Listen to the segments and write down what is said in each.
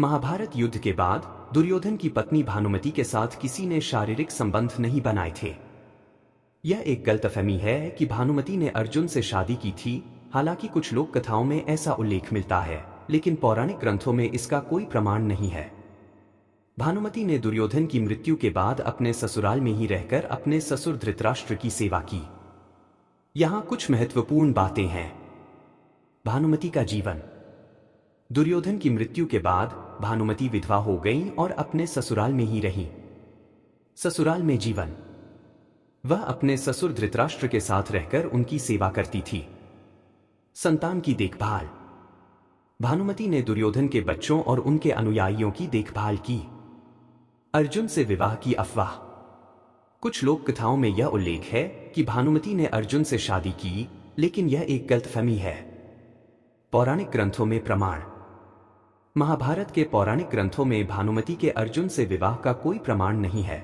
महाभारत युद्ध के बाद दुर्योधन की पत्नी भानुमति के साथ किसी ने शारीरिक संबंध नहीं बनाए थे। यह एक गलतफहमी है कि भानुमति ने अर्जुन से शादी की थी। हालांकि कुछ लोक कथाओं में ऐसा उल्लेख मिलता है, लेकिन पौराणिक ग्रंथों में इसका कोई प्रमाण नहीं है। भानुमति ने दुर्योधन की मृत्यु के बाद अपने ससुराल में ही रहकर अपने ससुर धृतराष्ट्र की सेवा की। यहाँ कुछ महत्वपूर्ण बातें हैं। भानुमति का जीवन। दुर्योधन की मृत्यु के बाद भानुमति विधवा हो गईं और अपने ससुराल में ही रहीं। ससुराल में जीवन। वह अपने ससुर धृतराष्ट्र के साथ रहकर उनकी सेवा करती थी। संतान की देखभाल। भानुमति ने दुर्योधन के बच्चों और उनके अनुयायियों की देखभाल की। अर्जुन से विवाह की अफवाह। कुछ लोक कथाओं में यह उल्लेख है कि भानुमति ने अर्जुन से शादी की, लेकिन यह एक गलतफहमी है। पौराणिक ग्रंथों में प्रमाण। महाभारत के पौराणिक ग्रंथों में भानुमति के अर्जुन से विवाह का कोई प्रमाण नहीं है।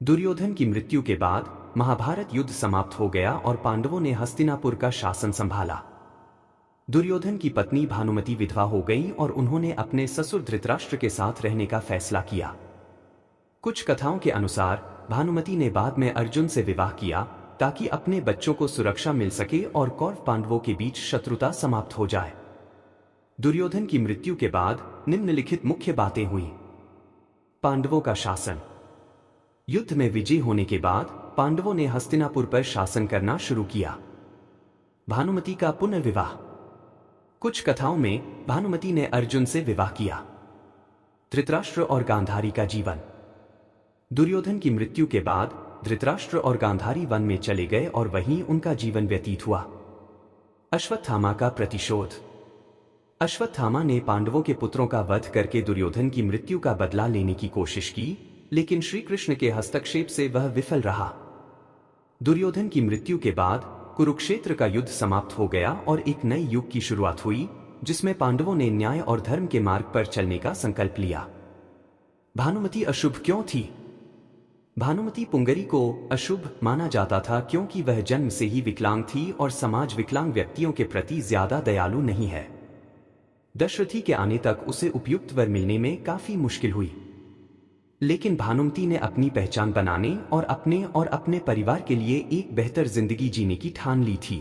दुर्योधन की मृत्यु के बाद महाभारत युद्ध समाप्त हो गया और पांडवों ने हस्तिनापुर का शासन संभाला। दुर्योधन की पत्नी भानुमति विधवा हो गई और उन्होंने अपने ससुर धृतराष्ट्र के साथ रहने का फैसला किया। कुछ कथाओं के अनुसार भानुमति ने बाद में अर्जुन से विवाह किया ताकि अपने बच्चों को सुरक्षा मिल सके और कौरव पांडवों के बीच शत्रुता समाप्त हो जाए। दुर्योधन की मृत्यु के बाद निम्नलिखित मुख्य बातें हुई। पांडवों का शासन। युद्ध में विजयी होने के बाद पांडवों ने हस्तिनापुर पर शासन करना शुरू किया। भानुमति का पुनर्विवाह। कुछ कथाओं में भानुमति ने अर्जुन से विवाह किया। धृतराष्ट्र और गांधारी का जीवन। दुर्योधन की मृत्यु के बाद धृतराष्ट्र और गांधारी वन में चले गए और वहीं उनका जीवन व्यतीत हुआ। अश्वत्थामा का प्रतिशोध। अश्वत्थामा ने पांडवों के पुत्रों का वध करके दुर्योधन की मृत्यु का बदला लेने की कोशिश की, लेकिन श्री कृष्ण के हस्तक्षेप से वह विफल रहा। दुर्योधन की मृत्यु के बाद कुरुक्षेत्र का युद्ध समाप्त हो गया और एक नए युग की शुरुआत हुई, जिसमें पांडवों ने न्याय और धर्म के मार्ग पर चलने का संकल्प लिया। भानुमति अशुभ क्यों थी? भानुमति पुंगरी को अशुभ माना जाता था क्योंकि वह जन्म से ही विकलांग थी और समाज विकलांग व्यक्तियों के प्रति ज्यादा दयालु नहीं है। दशरथी के आने तक उसे उपयुक्त वर मिलने में काफी मुश्किल हुई, लेकिन भानुमति ने अपनी पहचान बनाने और अपने परिवार के लिए एक बेहतर जिंदगी जीने की ठान ली थी।